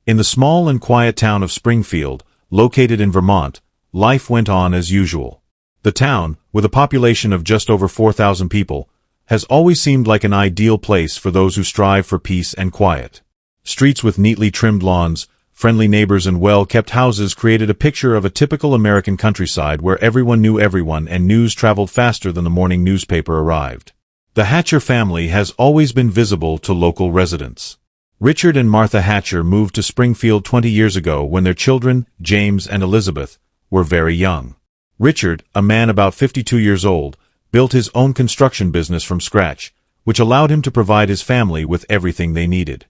In the small and quiet town of Springfield, located in Vermont, life went on as usual. The town, with a population of just over 4,000 people, has always seemed like an ideal place for those who strive for peace and quiet. Streets with neatly trimmed lawns, friendly neighbors and well-kept houses created a picture of a typical American countryside where everyone knew everyone and news traveled faster than the morning newspaper arrived. The Hatcher family has always been visible to local residents. Richard and Martha Hatcher moved to Springfield 20 years ago when their children, James and Elizabeth, were very young. Richard, a man about 52 years old, built his own construction business from scratch, which allowed him to provide his family with everything they needed.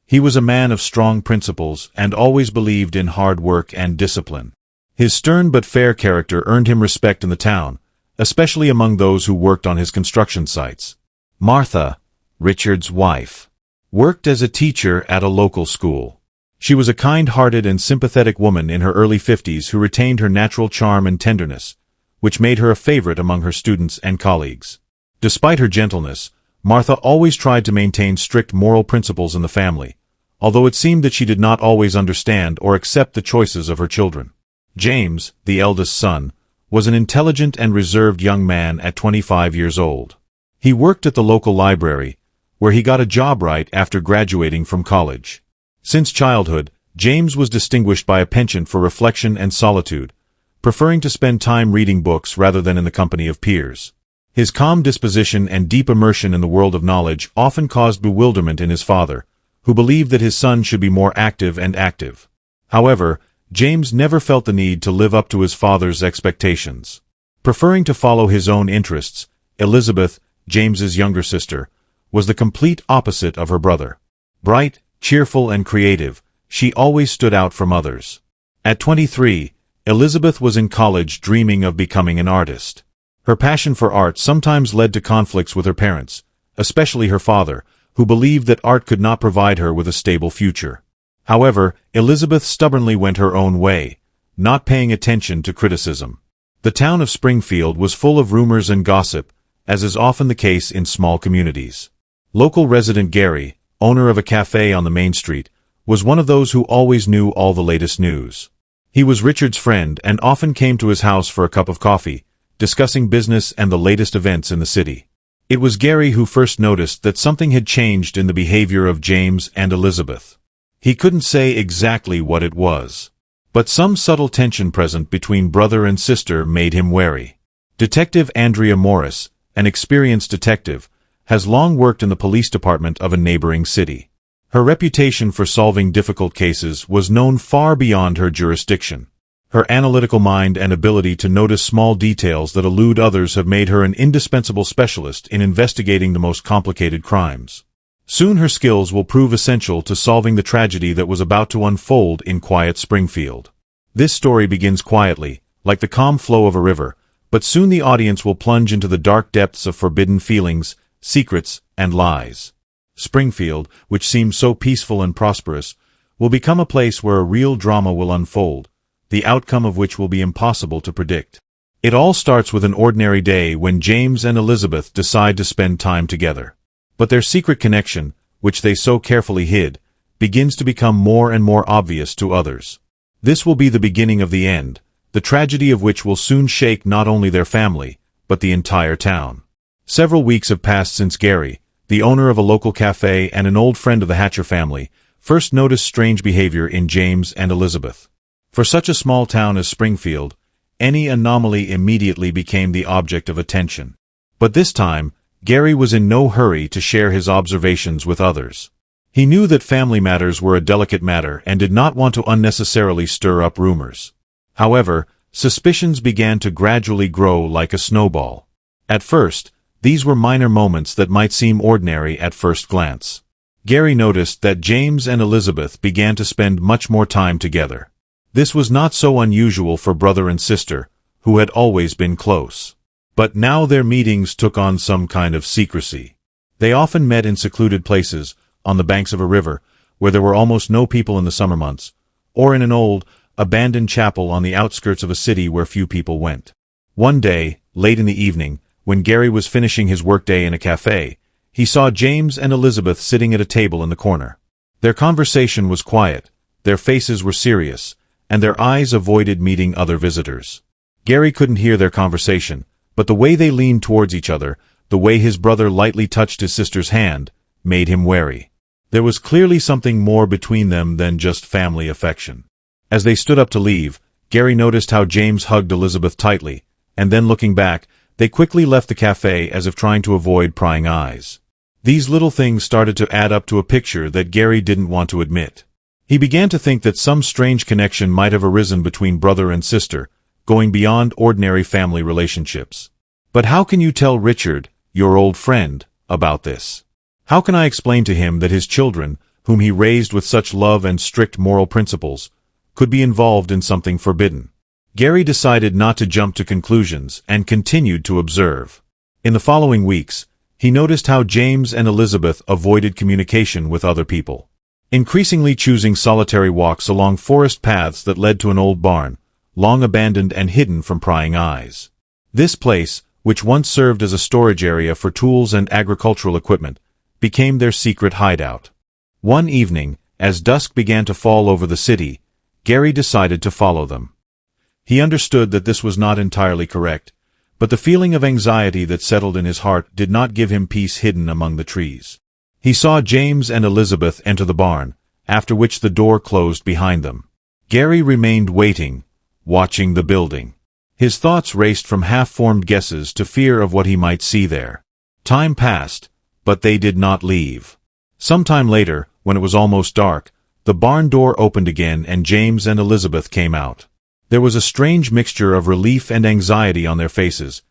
He was a man of strong principles and always believed in hard work and discipline. His stern but fair character earned him respect in the town, especially among those who worked on his construction sites. Martha, Richard's wife, worked as a teacher at a local school. She was a kind-hearted and sympathetic woman in her early 50s who retained her natural charm and tenderness, which made her a favorite among her students and colleagues. Despite her gentleness, Martha always tried to maintain strict moral principles in the family, although it seemed that she did not always understand or accept the choices of her children. James, the eldest son, was an intelligent and reserved young man at 25 years old. He worked at the local library, where he got a job right after graduating from college. Since childhood, James was distinguished by a penchant for reflection and solitude, preferring to spend time reading books rather than in the company of peers. His calm disposition and deep immersion in the world of knowledge often caused bewilderment in his father, who believed that his son should be more active and active. However, James never felt the need to live up to his father's expectations. Preferring to follow his own interests, Elizabeth, James's younger sister, was the complete opposite of her brother. Bright, cheerful, and creative, she always stood out from others. At 23, Elizabeth was in college dreaming of becoming an artist. Her passion for art sometimes led to conflicts with her parents, especially her father, who believed that art could not provide her with a stable future. However, Elizabeth stubbornly went her own way, not paying attention to criticism. The town of Springfield was full of rumors and gossip, as is often the case in small communities. Local resident Gary, owner of a cafe on the main street, was one of those who always knew all the latest news. He was Richard's friend and often came to his house for a cup of coffee, discussing business and the latest events in the city. It was Gary who first noticed that something had changed in the behavior of James and Elizabeth. He couldn't say exactly what it was, but some subtle tension present between brother and sister made him wary. Detective Andrea Morris, an experienced detective, has long worked in the police department of a neighboring city. Her reputation for solving difficult cases was known far beyond her jurisdiction. Her analytical mind and ability to notice small details that elude others have made her an indispensable specialist in investigating the most complicated crimes. Soon her skills will prove essential to solving the tragedy that was about to unfold in quiet Springfield. This story begins quietly, like the calm flow of a river, but soon the audience will plunge into the dark depths of forbidden feelings, secrets, and lies. Springfield, which seems so peaceful and prosperous, will become a place where a real drama will unfold, the outcome of which will be impossible to predict. It all starts with an ordinary day when James and Elizabeth decide to spend time together. But their secret connection, which they so carefully hid, begins to become more and more obvious to others. This will be the beginning of the end, the tragedy of which will soon shake not only their family, but the entire town. Several weeks have passed since Gary, the owner of a local cafe and an old friend of the Hatcher family, first noticed strange behavior in James and Elizabeth. For such a small town as Springfield, any anomaly immediately became the object of attention. But this time, Gary was in no hurry to share his observations with others. He knew that family matters were a delicate matter and did not want to unnecessarily stir up rumors. However, suspicions began to gradually grow like a snowball. At first, these were minor moments that might seem ordinary at first glance. Gary noticed that James and Elizabeth began to spend much more time together. This was not so unusual for brother and sister, who had always been close. But now their meetings took on some kind of secrecy. They often met in secluded places, on the banks of a river, where there were almost no people in the summer months, or in an old, abandoned chapel on the outskirts of a city where few people went. One day, late in the evening, when Gary was finishing his workday in a cafe, he saw James and Elizabeth sitting at a table in the corner. Their conversation was quiet, their faces were serious, and their eyes avoided meeting other visitors. Gary couldn't hear their conversation, but the way they leaned towards each other, the way his brother lightly touched his sister's hand, made him wary. There was clearly something more between them than just family affection. As they stood up to leave, Gary noticed how James hugged Elizabeth tightly, and then looking back, they quickly left the cafe as if trying to avoid prying eyes. These little things started to add up to a picture that Gary didn't want to admit. He began to think that some strange connection might have arisen between brother and sister, going beyond ordinary family relationships. But how can you tell Richard, your old friend, about this? How can I explain to him that his children, whom he raised with such love and strict moral principles, could be involved in something forbidden? Gary decided not to jump to conclusions and continued to observe. In the following weeks, he noticed how James and Elizabeth avoided communication with other people, increasingly choosing solitary walks along forest paths that led to an old barn, long abandoned and hidden from prying eyes. This place, which once served as a storage area for tools and agricultural equipment, became their secret hideout. One evening, as dusk began to fall over the city, Gary decided to follow them. He understood that this was not entirely correct, but the feeling of anxiety that settled in his heart did not give him peace hidden among the trees. He saw James and Elizabeth enter the barn, after which the door closed behind them. Gary remained waiting, watching the building. His thoughts raced from half-formed guesses to fear of what he might see there. Time passed, but they did not leave. Sometime later, when it was almost dark, the barn door opened again and James and Elizabeth came out. There was a strange mixture of relief and anxiety on their faces,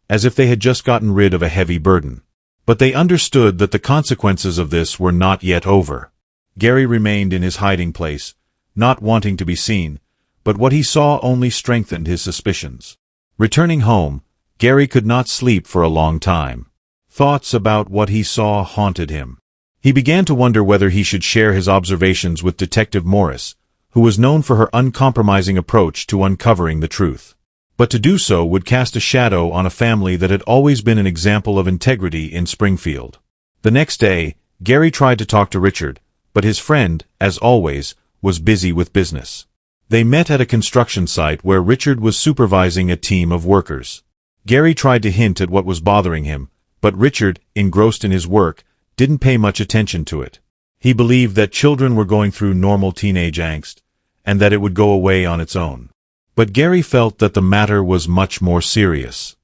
as if they had just gotten rid of a heavy burden. But they understood that the consequences of this were not yet over. Gary remained in his hiding place, not wanting to be seen, but what he saw only strengthened his suspicions. Returning home, Gary could not sleep for a long time. Thoughts about what he saw haunted him. He began to wonder whether he should share his observations with Detective Morris, who was known for her uncompromising approach to uncovering the truth. But to do so would cast a shadow on a family that had always been an example of integrity in Springfield. The next day, Gary tried to talk to Richard, but his friend, as always, was busy with business. They met at a construction site where Richard was supervising a team of workers. Gary tried to hint at what was bothering him, but Richard, engrossed in his work, didn't pay much attention to it. He believed that children were going through normal teenage angst, and that it would go away on its own. But Gary felt that the matter was much more serious.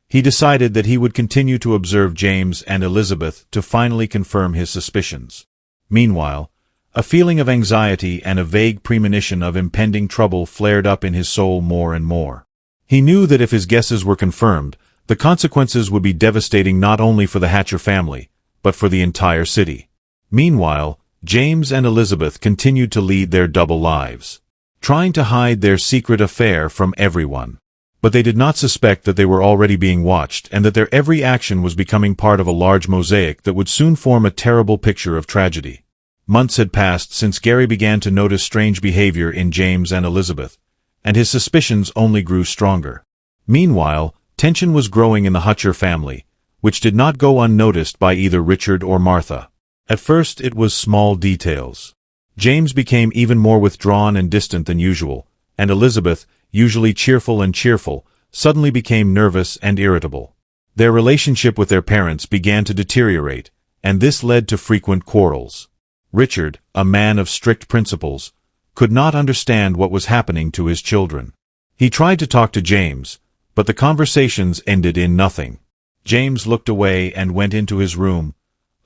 He decided that he would continue to observe James and Elizabeth to finally confirm his suspicions. Meanwhile, a feeling of anxiety and a vague premonition of impending trouble flared up in his soul more and more. He knew that if his guesses were confirmed, the consequences would be devastating not only for the Hatcher family, but for the entire city. Meanwhile, James and Elizabeth continued to lead their double lives, trying to hide their secret affair from everyone. But they did not suspect that they were already being watched and that their every action was becoming part of a large mosaic that would soon form a terrible picture of tragedy. Months had passed since Gary began to notice strange behavior in James and Elizabeth, and his suspicions only grew stronger. Meanwhile, tension was growing in the Hutcher family, which did not go unnoticed by either Richard or Martha. At first it was small details. James became even more withdrawn and distant than usual, and Elizabeth, usually cheerful, suddenly became nervous and irritable. Their relationship with their parents began to deteriorate, and this led to frequent quarrels. Richard, a man of strict principles, could not understand what was happening to his children. He tried to talk to James, but the conversations ended in nothing. James looked away and went into his room,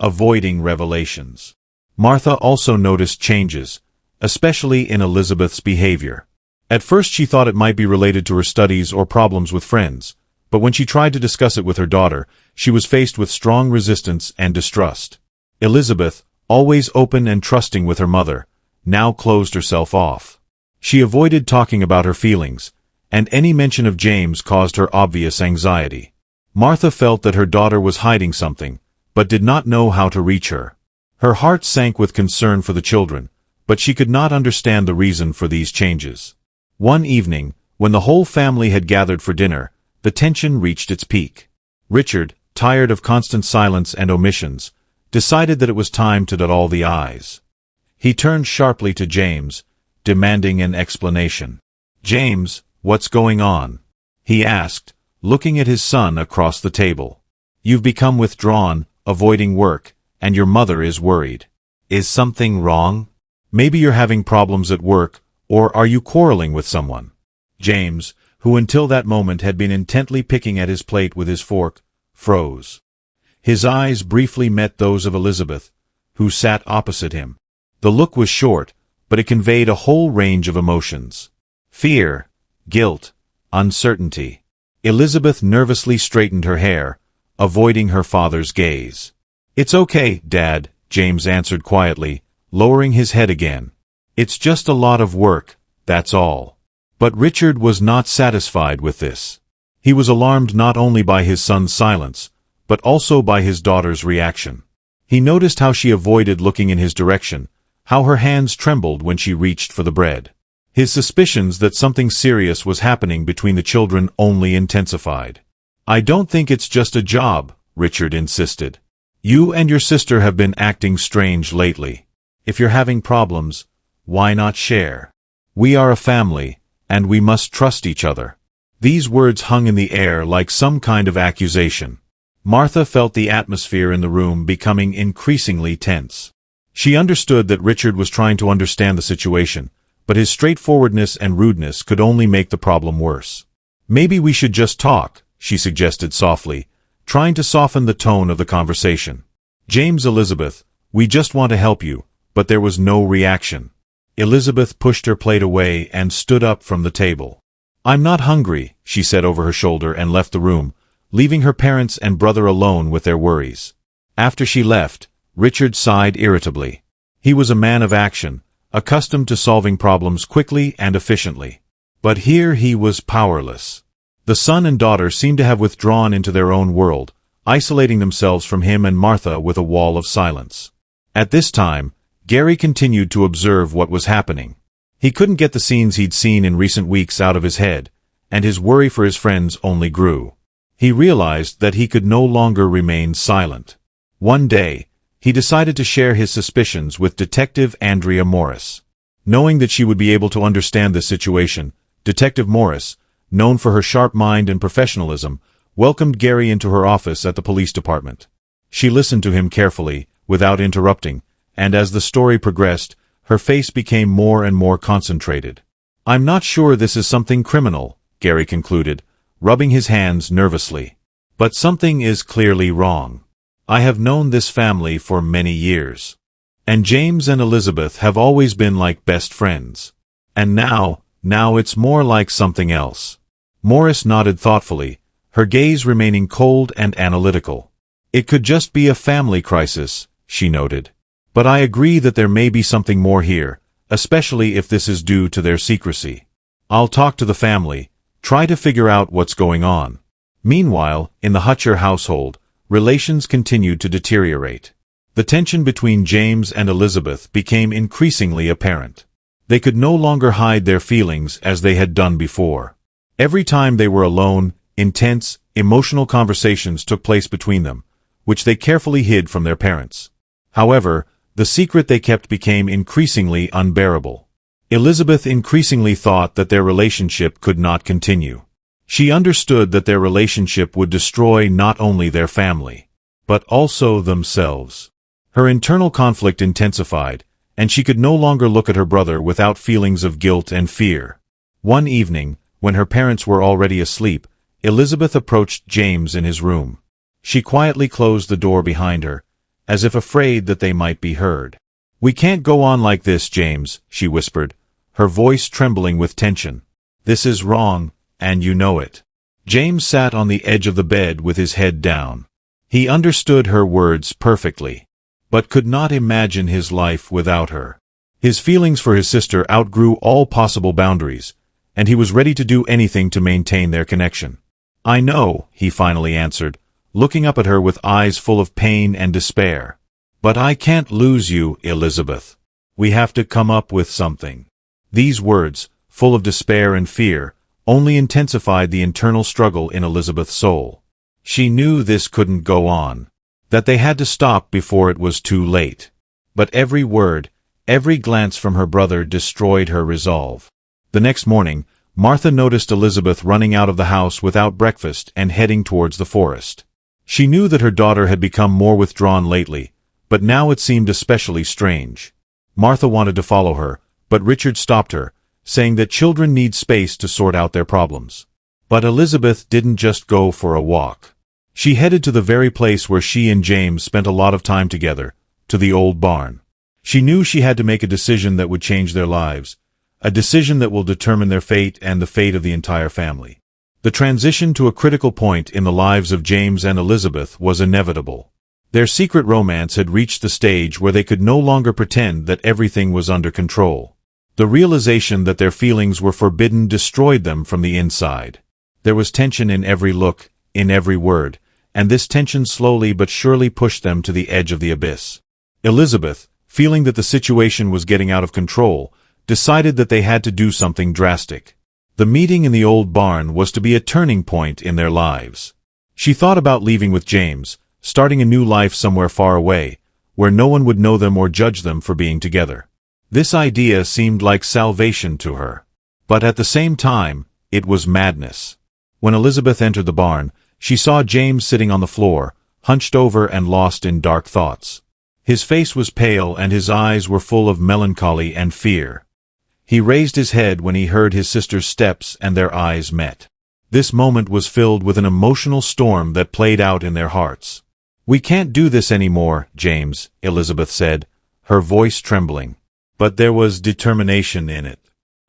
avoiding revelations. Martha also noticed changes, especially in Elizabeth's behavior. At first she thought it might be related to her studies or problems with friends, but when she tried to discuss it with her daughter, she was faced with strong resistance and distrust. Elizabeth, always open and trusting with her mother, now closed herself off. She avoided talking about her feelings, and any mention of James caused her obvious anxiety. Martha felt that her daughter was hiding something, but did not know how to reach her. Her heart sank with concern for the children, but she could not understand the reason for these changes. One evening, when the whole family had gathered for dinner, the tension reached its peak. Richard, tired of constant silence and omissions, decided that it was time to dot all the I's. He turned sharply to James, demanding an explanation. "James, what's going on?" he asked, looking at his son across the table. "You've become withdrawn, avoiding work, and your mother is worried. Is something wrong? Maybe you're having problems at work, or are you quarreling with someone?" James, who until that moment had been intently picking at his plate with his fork, froze. His eyes briefly met those of Elizabeth, who sat opposite him. The look was short, but it conveyed a whole range of emotions. Fear, guilt, uncertainty. Elizabeth nervously straightened her hair, avoiding her father's gaze. "It's okay, Dad," James answered quietly, lowering his head again. "It's just a lot of work, that's all." But Richard was not satisfied with this. He was alarmed not only by his son's silence, but also by his daughter's reaction. He noticed how she avoided looking in his direction, how her hands trembled when she reached for the bread. His suspicions that something serious was happening between the children only intensified. "I don't think it's just a job," Richard insisted. "You and your sister have been acting strange lately. If you're having problems, why not share? We are a family, and we must trust each other." These words hung in the air like some kind of accusation. Martha felt the atmosphere in the room becoming increasingly tense. She understood that Richard was trying to understand the situation, but his straightforwardness and rudeness could only make the problem worse. "Maybe we should just talk," she suggested softly, trying to soften the tone of the conversation. "James, Elizabeth, we just want to help you," but there was no reaction. Elizabeth pushed her plate away and stood up from the table. "I'm not hungry," she said over her shoulder and left the room, leaving her parents and brother alone with their worries. After she left, Richard sighed irritably. He was a man of action, accustomed to solving problems quickly and efficiently. But here he was powerless. The son and daughter seemed to have withdrawn into their own world, isolating themselves from him and Martha with a wall of silence. At this time, Gary continued to observe what was happening. He couldn't get the scenes he'd seen in recent weeks out of his head, and his worry for his friends only grew. He realized that he could no longer remain silent. One day, he decided to share his suspicions with Detective Andrea Morris. Knowing that she would be able to understand this situation, Detective Morris, known for her sharp mind and professionalism, welcomed Gary into her office at the police department. She listened to him carefully, without interrupting, and as the story progressed, her face became more and more concentrated. "I'm not sure this is something criminal," Gary concluded, rubbing his hands nervously. "But something is clearly wrong. I have known this family for many years. And James and Elizabeth have always been like best friends. And now it's more like something else." Morris nodded thoughtfully, her gaze remaining cold and analytical. "It could just be a family crisis," she noted. "But I agree that there may be something more here, especially if this is due to their secrecy. I'll talk to the family, try to figure out what's going on." Meanwhile, in the Hutcher household, relations continued to deteriorate. The tension between James and Elizabeth became increasingly apparent. They could no longer hide their feelings as they had done before. Every time they were alone, intense, emotional conversations took place between them, which they carefully hid from their parents. However, the secret they kept became increasingly unbearable. Elizabeth increasingly thought that their relationship could not continue. She understood that their relationship would destroy not only their family, but also themselves. Her internal conflict intensified, and she could no longer look at her brother without feelings of guilt and fear. One evening, when her parents were already asleep, Elizabeth approached James in his room. She quietly closed the door behind her, as if afraid that they might be heard. "We can't go on like this, James," she whispered, her voice trembling with tension. "This is wrong, and you know it." James sat on the edge of the bed with his head down. He understood her words perfectly, but could not imagine his life without her. His feelings for his sister outgrew all possible boundaries, and he was ready to do anything to maintain their connection. "I know," he finally answered, looking up at her with eyes full of pain and despair. "But I can't lose you, Elizabeth. We have to come up with something." These words, full of despair and fear, only intensified the internal struggle in Elizabeth's soul. She knew this couldn't go on, that they had to stop before it was too late. But every word, Every glance from her brother destroyed her resolve. The next morning, Martha noticed Elizabeth running out of the house without breakfast and heading towards the forest. She knew that her daughter had become more withdrawn lately, but now it seemed especially strange. Martha wanted to follow her, but Richard stopped her, saying that children need space to sort out their problems. But Elizabeth didn't just go for a walk. She headed to the very place where she and James spent a lot of time together, to the old barn. She knew she had to make a decision that would change their lives, a decision that will determine their fate and the fate of the entire family. The transition to a critical point in the lives of James and Elizabeth was inevitable. Their secret romance had reached the stage where they could no longer pretend that everything was under control. The realization that their feelings were forbidden destroyed them from the inside. There was tension in every look, in every word, and this tension slowly but surely pushed them to the edge of the abyss. Elizabeth, feeling that the situation was getting out of control, decided that they had to do something drastic. The meeting in the old barn was to be a turning point in their lives. She thought about leaving with James, starting a new life somewhere far away, where no one would know them or judge them for being together. This idea seemed like salvation to her. But at the same time, it was madness. When Elizabeth entered the barn, she saw James sitting on the floor, hunched over and lost in dark thoughts. His face was pale and his eyes were full of melancholy and fear. He raised his head when he heard his sister's steps and their eyes met. This moment was filled with an emotional storm that played out in their hearts. "We can't do this anymore, James," Elizabeth said, her voice trembling. But there was determination in it.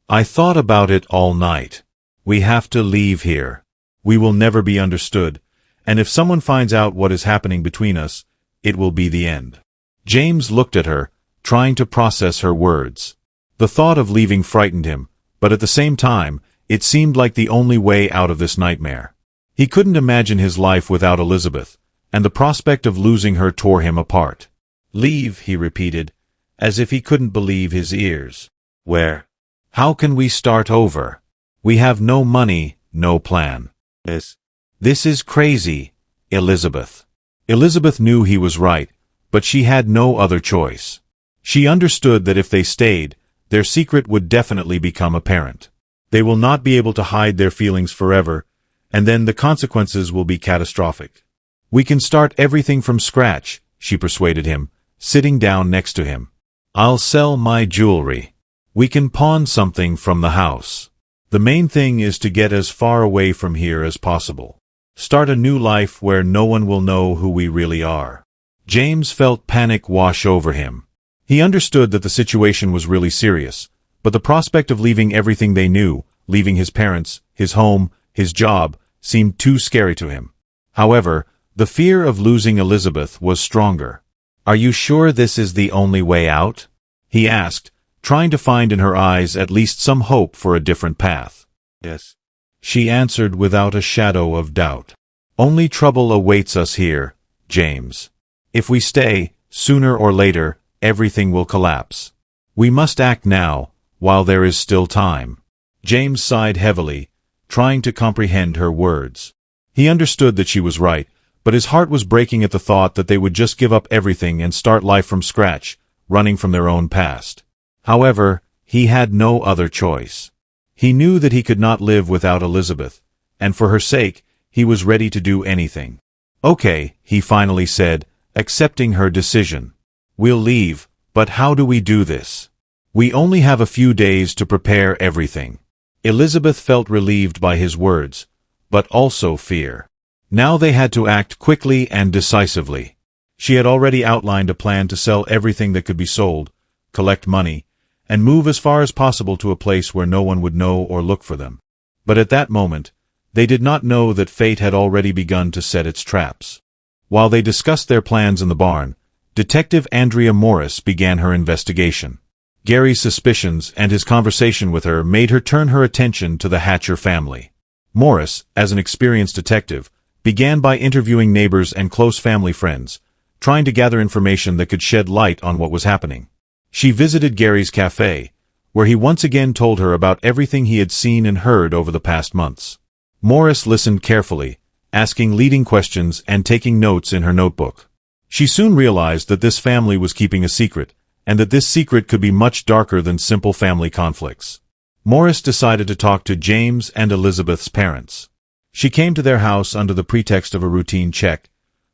"I thought about it all night. We have to leave here. We will never be understood, and if someone finds out what is happening between us, it will be the end." James looked at her, trying to process her words. The thought of leaving frightened him, but at the same time, it seemed like the only way out of this nightmare. He couldn't imagine his life without Elizabeth, and the prospect of losing her tore him apart. "Leave," he repeated, as if he couldn't believe his ears. "Where? How can we start over? We have no money, no plan. This is crazy, Elizabeth." Elizabeth knew he was right, but she had no other choice. She understood that if they stayed, their secret would definitely become apparent. They will not be able to hide their feelings forever, and then the consequences will be catastrophic. "We can start everything from scratch," she persuaded him, sitting down next to him. "I'll sell my jewelry. We can pawn something from the house. The main thing is to get as far away from here as possible. Start a new life where no one will know who we really are." James felt panic wash over him. He understood that the situation was really serious, but the prospect of leaving everything they knew, leaving his parents, his home, his job, seemed too scary to him. However, the fear of losing Elizabeth was stronger. "Are you sure this is the only way out?" he asked, trying to find in her eyes at least some hope for a different path. "Yes," she answered without a shadow of doubt. "Only trouble awaits us here, James. If we stay, sooner or later, everything will collapse. We must act now, while there is still time." James sighed heavily, trying to comprehend her words. He understood that she was right, but his heart was breaking at the thought that they would just give up everything and start life from scratch, running from their own past. However, he had no other choice. He knew that he could not live without Elizabeth, and for her sake, he was ready to do anything. "Okay," he finally said, accepting her decision. "We'll leave, but how do we do this? We only have a few days to prepare everything." Elizabeth felt relieved by his words, but also fear. Now they had to act quickly and decisively. She had already outlined a plan to sell everything that could be sold, collect money, and move as far as possible to a place where no one would know or look for them. But at that moment, they did not know that fate had already begun to set its traps. While they discussed their plans in the barn, Detective Andrea Morris began her investigation. Gary's suspicions and his conversation with her made her turn her attention to the Hatcher family. Morris, as an experienced detective, began by interviewing neighbors and close family friends, trying to gather information that could shed light on what was happening. She visited Gary's cafe, where he once again told her about everything he had seen and heard over the past months. Morris listened carefully, asking leading questions and taking notes in her notebook. She soon realized that this family was keeping a secret, and that this secret could be much darker than simple family conflicts. Morris decided to talk to James and Elizabeth's parents. She came to their house under the pretext of a routine check,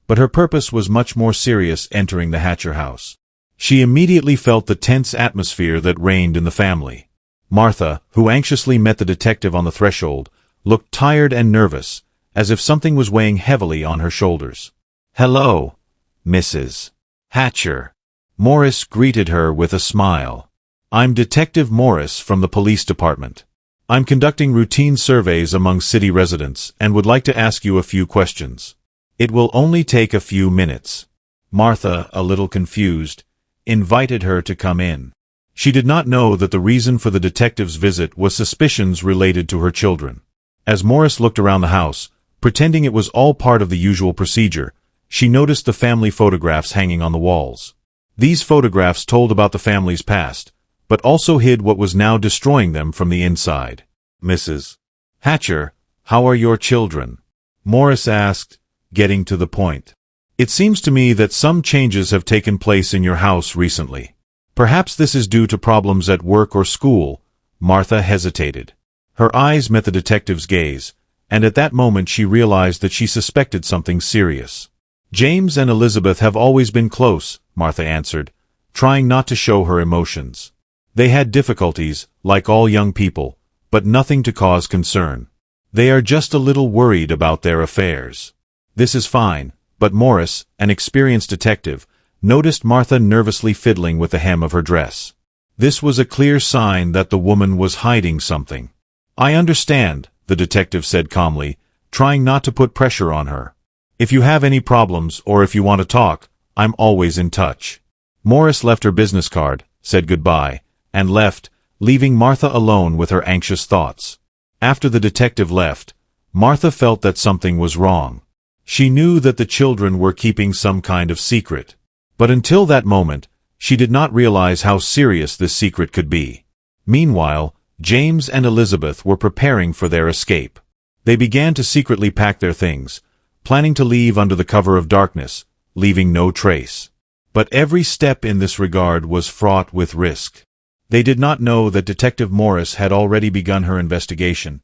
but her purpose was much more serious entering the Hatcher house. She immediately felt the tense atmosphere that reigned in the family. Martha, who anxiously met the detective on the threshold, looked tired and nervous, as if something was weighing heavily on her shoulders. "Hello, Mrs. Hatcher." Morris greeted her with a smile. "I'm Detective Morris from the police department. I'm conducting routine surveys among city residents and would like to ask you a few questions. It will only take a few minutes." Martha, a little confused, invited her to come in. She did not know that the reason for the detective's visit was suspicions related to her children. As Morris looked around the house, pretending it was all part of the usual procedure, she noticed the family photographs hanging on the walls. These photographs told about the family's past, but also hid what was now destroying them from the inside. "Mrs. Hatcher, how are your children?" Morris asked, getting to the point. "It seems to me that some changes have taken place in your house recently. Perhaps this is due to problems at work or school." Martha hesitated. Her eyes met the detective's gaze, and at that moment she realized that she suspected something serious. "James and Elizabeth have always been close," Martha answered, trying not to show her emotions. "They had difficulties, like all young people, but nothing to cause concern. They are just a little worried about their affairs." "This is fine," but Morris, an experienced detective, noticed Martha nervously fiddling with the hem of her dress. This was a clear sign that the woman was hiding something. "I understand," the detective said calmly, trying not to put pressure on her. "If you have any problems or if you want to talk, I'm always in touch." Morris left her business card, said goodbye, and left, leaving Martha alone with her anxious thoughts. After the detective left, Martha felt that something was wrong. She knew that the children were keeping some kind of secret. But until that moment, she did not realize how serious this secret could be. Meanwhile, James and Elizabeth were preparing for their escape. They began to secretly pack their things, planning to leave under the cover of darkness, leaving no trace. But every step in this regard was fraught with risk. They did not know that Detective Morris had already begun her investigation,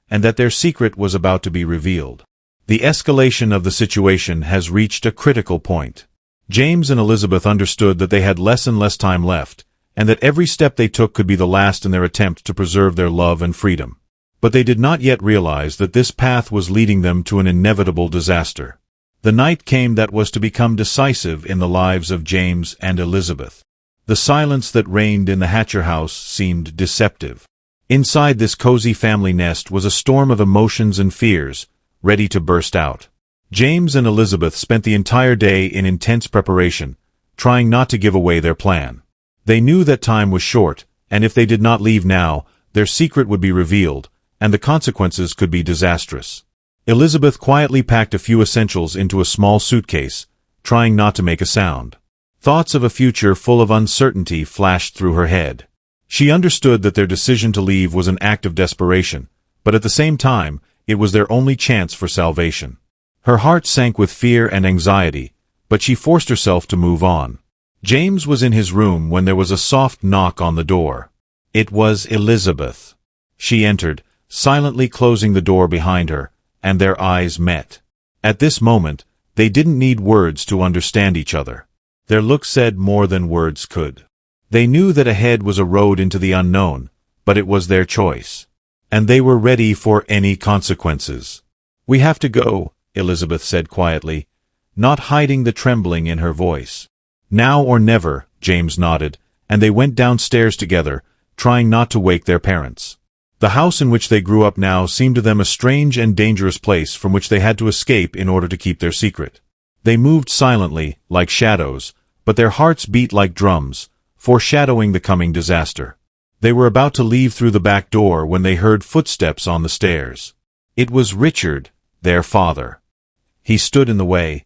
and that their secret was about to be revealed. The escalation of the situation has reached a critical point. James and Elizabeth understood that they had less and less time left, and that every step they took could be the last in their attempt to preserve their love and freedom. But they did not yet realize that this path was leading them to an inevitable disaster. The night came that was to become decisive in the lives of James and Elizabeth. The silence that reigned in the Hatcher house seemed deceptive. Inside this cozy family nest was a storm of emotions and fears, ready to burst out. James and Elizabeth spent the entire day in intense preparation, trying not to give away their plan. They knew that time was short, and if they did not leave now, their secret would be revealed, and the consequences could be disastrous. Elizabeth quietly packed a few essentials into a small suitcase, trying not to make a sound. Thoughts of a future full of uncertainty flashed through her head. She understood that their decision to leave was an act of desperation, but at the same time, it was their only chance for salvation. Her heart sank with fear and anxiety, but she forced herself to move on. James was in his room when there was a soft knock on the door. It was Elizabeth. She entered, silently closing the door behind her, and their eyes met. At this moment, they didn't need words to understand each other. Their looks said more than words could. They knew that ahead was a road into the unknown, but it was their choice. And they were ready for any consequences. "We have to go," Elizabeth said quietly, not hiding the trembling in her voice. "Now or never," James nodded, and they went downstairs together, trying not to wake their parents. The house in which they grew up now seemed to them a strange and dangerous place from which they had to escape in order to keep their secret. They moved silently, like shadows, but their hearts beat like drums, foreshadowing the coming disaster. They were about to leave through the back door when they heard footsteps on the stairs. It was Richard, their father. He stood in the way,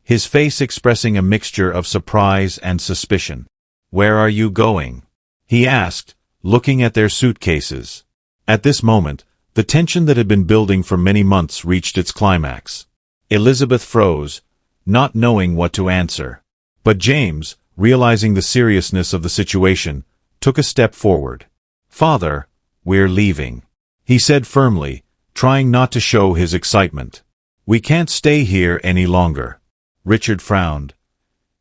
his face expressing a mixture of surprise and suspicion. "Where are you going?" he asked, looking at their suitcases. At this moment, the tension that had been building for many months reached its climax. Elizabeth froze, not knowing what to answer. But James, realizing the seriousness of the situation, took a step forward. "Father, we're leaving," he said firmly, trying not to show his excitement. "We can't stay here any longer." Richard frowned,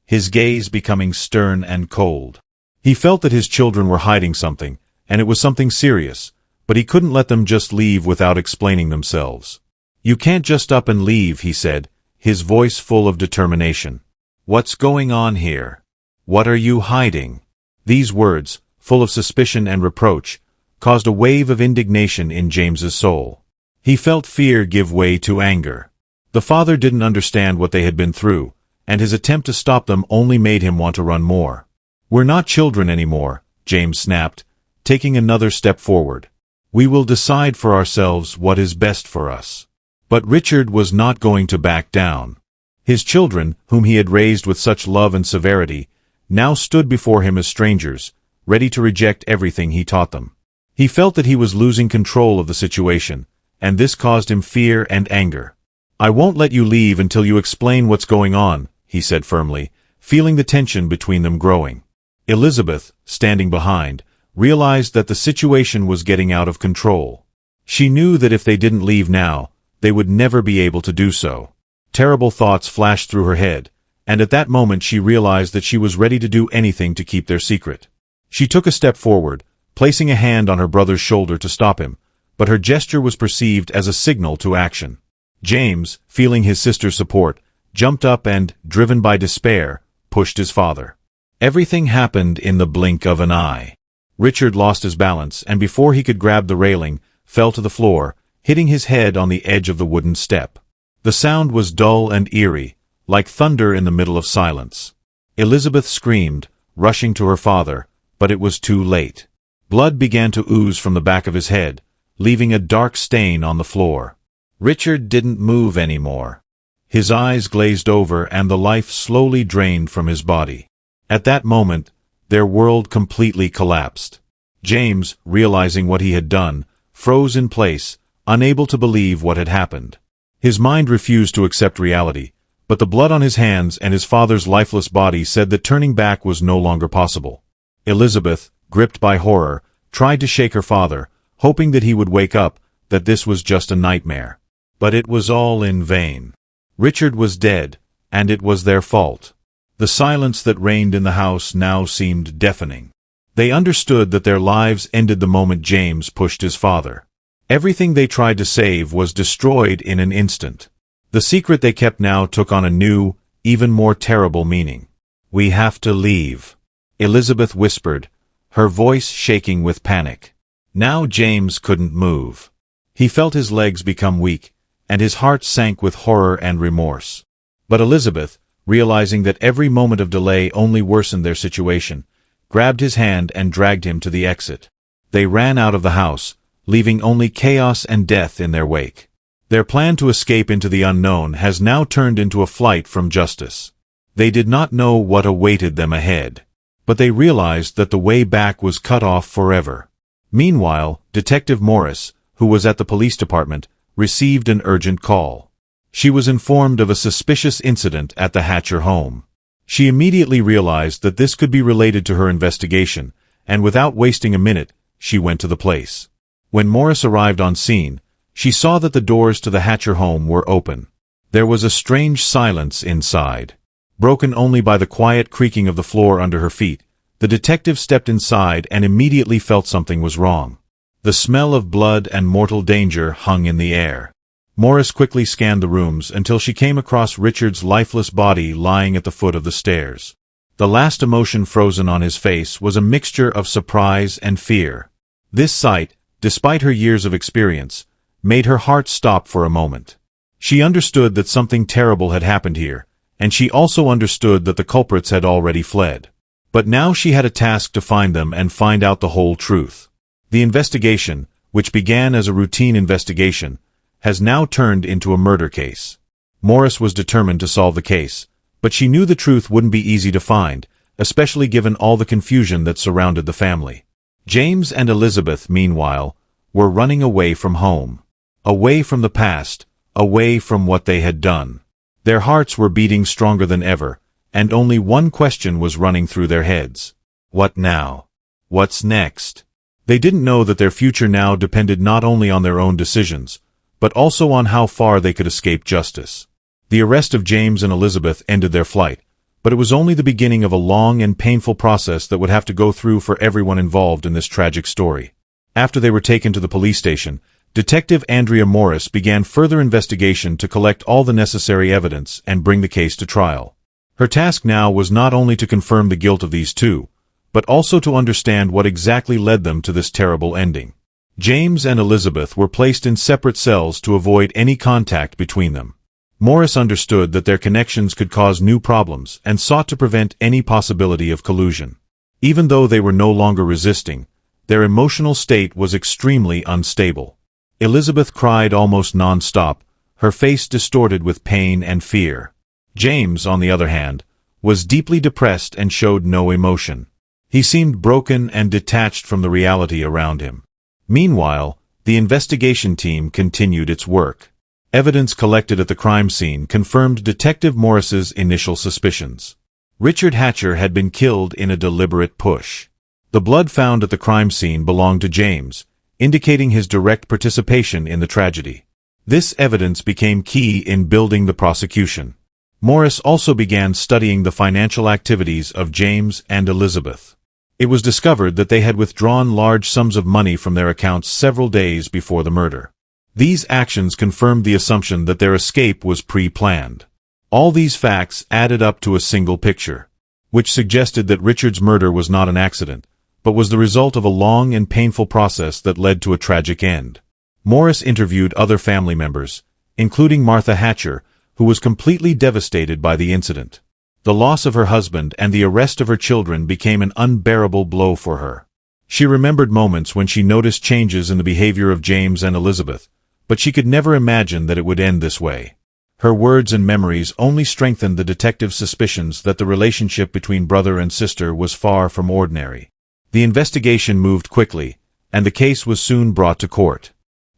his gaze becoming stern and cold. He felt that his children were hiding something, and it was something serious, but he couldn't let them just leave without explaining themselves. "You can't just up and leave," he said, his voice full of determination. "What's going on here? What are you hiding?" These words, full of suspicion and reproach, caused a wave of indignation in James's soul. He felt fear give way to anger. The father didn't understand what they had been through, and his attempt to stop them only made him want to run more. "We're not children anymore," James snapped, taking another step forward. "We will decide for ourselves what is best for us." But Richard was not going to back down. His children, whom he had raised with such love and severity, now stood before him as strangers, ready to reject everything he taught them. He felt that he was losing control of the situation, and this caused him fear and anger. "I won't let you leave until you explain what's going on," he said firmly, feeling the tension between them growing. Elizabeth, standing behind, realized that the situation was getting out of control. She knew that if they didn't leave now, they would never be able to do so. Terrible thoughts flashed through her head, and at that moment she realized that she was ready to do anything to keep their secret. She took a step forward, placing a hand on her brother's shoulder to stop him, but her gesture was perceived as a signal to action. James, feeling his sister's support, jumped up and, driven by despair, pushed his father. Everything happened in the blink of an eye. Richard lost his balance, and before he could grab the railing, fell to the floor, hitting his head on the edge of the wooden step. The sound was dull and eerie, like thunder in the middle of silence. Elizabeth screamed, rushing to her father, but it was too late. Blood began to ooze from the back of his head, leaving a dark stain on the floor. Richard didn't move anymore. His eyes glazed over and the life slowly drained from his body. At that moment, their world completely collapsed. James, realizing what he had done, froze in place, unable to believe what had happened. His mind refused to accept reality, but the blood on his hands and his father's lifeless body said that turning back was no longer possible. Elizabeth, gripped by horror, tried to shake her father, hoping that he would wake up, that this was just a nightmare. But it was all in vain. Richard was dead, and it was their fault. The silence that reigned in the house now seemed deafening. They understood that their lives ended the moment James pushed his father. Everything they tried to save was destroyed in an instant. The secret they kept now took on a new, even more terrible meaning. "We have to leave," Elizabeth whispered, her voice shaking with panic. Now James couldn't move. He felt his legs become weak, and his heart sank with horror and remorse. But Elizabeth, realizing that every moment of delay only worsened their situation, grabbed his hand and dragged him to the exit. They ran out of the house, leaving only chaos and death in their wake. Their plan to escape into the unknown has now turned into a flight from justice. They did not know what awaited them ahead, but they realized that the way back was cut off forever. Meanwhile, Detective Morris, who was at the police department, received an urgent call. She was informed of a suspicious incident at the Hatcher home. She immediately realized that this could be related to her investigation, and without wasting a minute, she went to the place. When Morris arrived on scene, she saw that the doors to the Hatcher home were open. There was a strange silence inside. Broken only by the quiet creaking of the floor under her feet, the detective stepped inside and immediately felt something was wrong. The smell of blood and mortal danger hung in the air. Morris quickly scanned the rooms until she came across Richard's lifeless body lying at the foot of the stairs. The last emotion frozen on his face was a mixture of surprise and fear. This sight, despite her years of experience, made her heart stop for a moment. She understood that something terrible had happened here, and she also understood that the culprits had already fled. But now she had a task to find them and find out the whole truth. The investigation, which began as a routine investigation, has now turned into a murder case. Morris was determined to solve the case, but she knew the truth wouldn't be easy to find, especially given all the confusion that surrounded the family. James and Elizabeth, meanwhile, were running away from home. Away from the past, away from what they had done. Their hearts were beating stronger than ever, and only one question was running through their heads. What now? What's next? They didn't know that their future now depended not only on their own decisions, but also on how far they could escape justice. The arrest of James and Elizabeth ended their flight, but it was only the beginning of a long and painful process that would have to go through for everyone involved in this tragic story. After they were taken to the police station, Detective Andrea Morris began further investigation to collect all the necessary evidence and bring the case to trial. Her task now was not only to confirm the guilt of these two, but also to understand what exactly led them to this terrible ending. James and Elizabeth were placed in separate cells to avoid any contact between them. Morris understood that their connections could cause new problems and sought to prevent any possibility of collusion. Even though they were no longer resisting, their emotional state was extremely unstable. Elizabeth cried almost non-stop, her face distorted with pain and fear. James, on the other hand, was deeply depressed and showed no emotion. He seemed broken and detached from the reality around him. Meanwhile, the investigation team continued its work. Evidence collected at the crime scene confirmed Detective Morris's initial suspicions. Richard Hatcher had been killed in a deliberate push. The blood found at the crime scene belonged to James, indicating his direct participation in the tragedy. This evidence became key in building the prosecution. Morris also began studying the financial activities of James and Elizabeth. It was discovered that they had withdrawn large sums of money from their accounts several days before the murder. These actions confirmed the assumption that their escape was pre-planned. All these facts added up to a single picture, which suggested that Richard's murder was not an accident, but was the result of a long and painful process that led to a tragic end. Morris interviewed other family members, including Martha Hatcher, who was completely devastated by the incident. The loss of her husband and the arrest of her children became an unbearable blow for her. She remembered moments when she noticed changes in the behavior of James and Elizabeth, but she could never imagine that it would end this way. Her words and memories only strengthened the detective's suspicions that the relationship between brother and sister was far from ordinary. The investigation moved quickly, and the case was soon brought to court.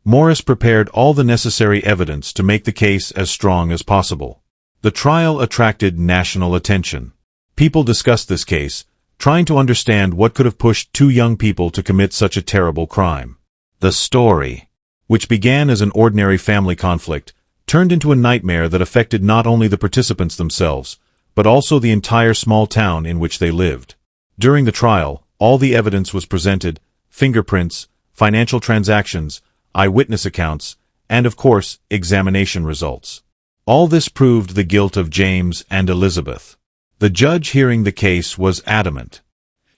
Morris prepared all the necessary evidence to make the case as strong as possible. The trial attracted national attention. People discussed this case, trying to understand what could have pushed two young people to commit such a terrible crime. The story, which began as an ordinary family conflict, turned into a nightmare that affected not only the participants themselves, but also the entire small town in which they lived. During the trial, all the evidence was presented: fingerprints, financial transactions, eyewitness accounts, and of course, examination results. All this proved the guilt of James and Elizabeth. The judge hearing the case was adamant.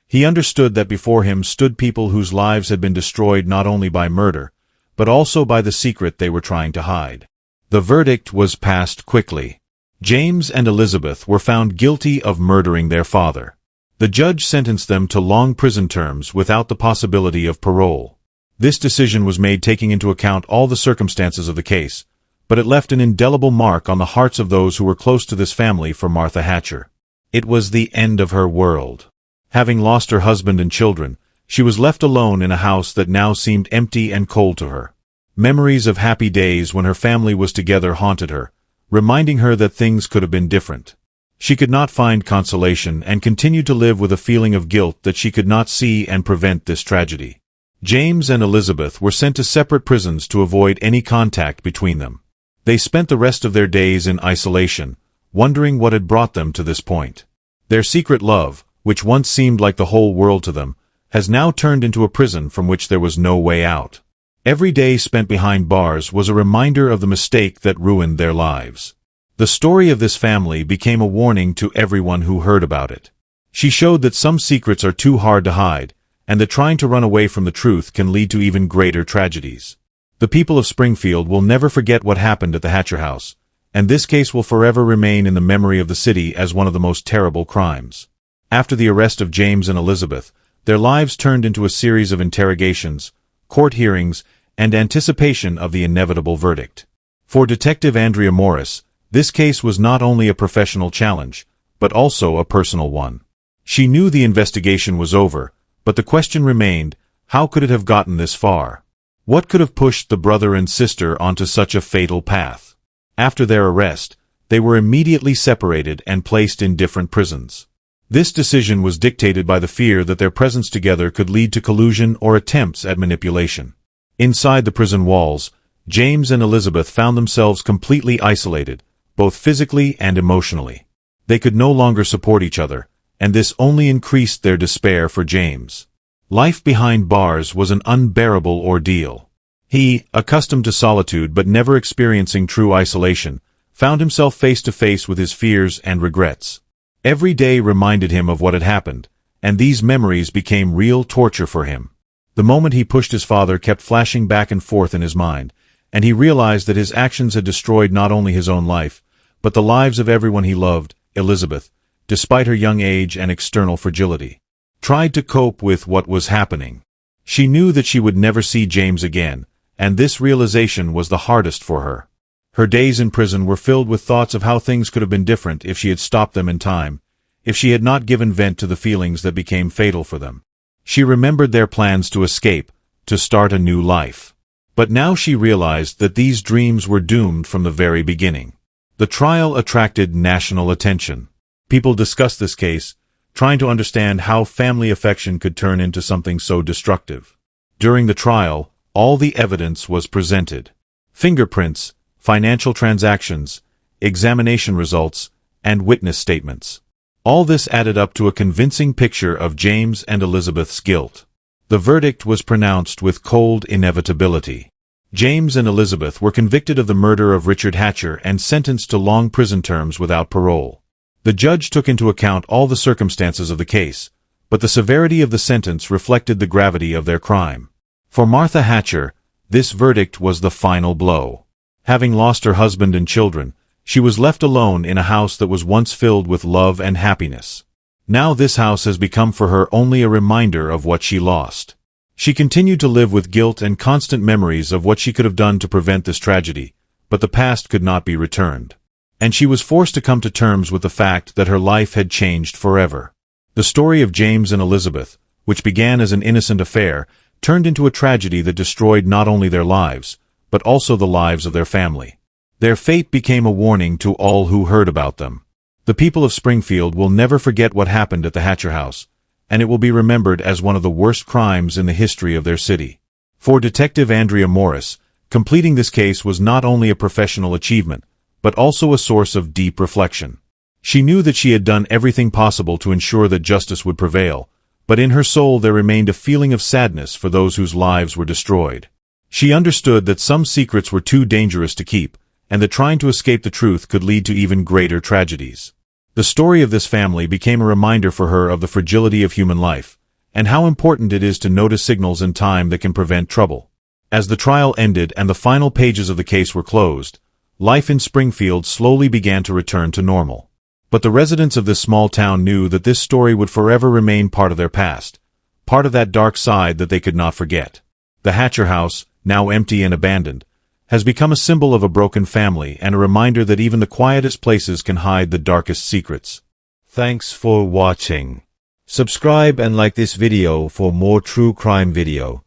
He understood that before him stood people whose lives had been destroyed not only by murder, but also by the secret they were trying to hide. The verdict was passed quickly. James and Elizabeth were found guilty of murdering their father. The judge sentenced them to long prison terms without the possibility of parole. This decision was made taking into account all the circumstances of the case, but it left an indelible mark on the hearts of those who were close to this family. For Martha Hatcher, it was the end of her world. Having lost her husband and children, she was left alone in a house that now seemed empty and cold to her. Memories of happy days when her family was together haunted her, reminding her that things could have been different. She could not find consolation and continued to live with a feeling of guilt that she could not see and prevent this tragedy. James and Elizabeth were sent to separate prisons to avoid any contact between them. They spent the rest of their days in isolation, wondering what had brought them to this point. Their secret love, which once seemed like the whole world to them, has now turned into a prison from which there was no way out. Every day spent behind bars was a reminder of the mistake that ruined their lives. The story of this family became a warning to everyone who heard about it. She showed that some secrets are too hard to hide, and that trying to run away from the truth can lead to even greater tragedies. The people of Springfield will never forget what happened at the Hatcher house, and this case will forever remain in the memory of the city as one of the most terrible crimes. After the arrest of James and Elizabeth, their lives turned into a series of interrogations, court hearings, and anticipation of the inevitable verdict. For Detective Andrea Morris, this case was not only a professional challenge, but also a personal one. She knew the investigation was over, but the question remained: how could it have gotten this far? What could have pushed the brother and sister onto such a fatal path? After their arrest, They were immediately separated and placed in different prisons. This decision was dictated by the fear that their presence together could lead to collusion or attempts at manipulation. Inside the prison walls, James and Elizabeth found themselves completely isolated, both physically and emotionally. They could no longer support each other, and this only increased their despair for James. Life behind bars was an unbearable ordeal. He, accustomed to solitude but never experiencing true isolation, found himself face to face with his fears and regrets. Every day reminded him of what had happened, and these memories became real torture for him. The moment he pushed his father kept flashing back and forth in his mind, and he realized that his actions had destroyed not only his own life, but the lives of everyone he loved. Elizabeth, despite her young age and external fragility, tried to cope with what was happening. She knew that she would never see James again, and this realization was the hardest for her. Her days in prison were filled with thoughts of how things could have been different if she had stopped them in time, if she had not given vent to the feelings that became fatal for them. She remembered their plans to escape, to start a new life. But now she realized that these dreams were doomed from the very beginning. The trial attracted national attention. People discussed this case, trying to understand how family affection could turn into something so destructive. During the trial, all the evidence was presented. Fingerprints, financial transactions, examination results, and witness statements. All this added up to a convincing picture of James and Elizabeth's guilt. The verdict was pronounced with cold inevitability. James and Elizabeth were convicted of the murder of Richard Hatcher and sentenced to long prison terms without parole. The judge took into account all the circumstances of the case, but the severity of the sentence reflected the gravity of their crime. For Martha Hatcher, this verdict was the final blow. Having lost her husband and children, she was left alone in a house that was once filled with love and happiness. Now this house has become for her only a reminder of what she lost. She continued to live with guilt and constant memories of what she could have done to prevent this tragedy, but the past could not be returned. And she was forced to come to terms with the fact that her life had changed forever. The story of James and Elizabeth, which began as an innocent affair, turned into a tragedy that destroyed not only their lives, but also the lives of their family. Their fate became a warning to all who heard about them. The people of Springfield will never forget what happened at the Hatcher house, and it will be remembered as one of the worst crimes in the history of their city. For Detective Andrea Morris, completing this case was not only a professional achievement, but also a source of deep reflection. She knew that she had done everything possible to ensure that justice would prevail, but in her soul there remained a feeling of sadness for those whose lives were destroyed. She understood that some secrets were too dangerous to keep, and that trying to escape the truth could lead to even greater tragedies. The story of this family became a reminder for her of the fragility of human life, and how important it is to notice signals in time that can prevent trouble. As the trial ended and the final pages of the case were closed, life in Springfield slowly began to return to normal. But the residents of this small town knew that this story would forever remain part of their past, part of that dark side that they could not forget. The Hatcher house, now empty and abandoned, has become a symbol of a broken family and a reminder that even the quietest places can hide the darkest secrets. Thanks for watching. Subscribe and like this video for more true crime video.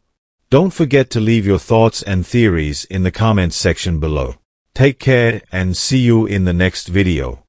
Don't forget to leave your thoughts and theories in the comments section below. Take care and see you in the next video.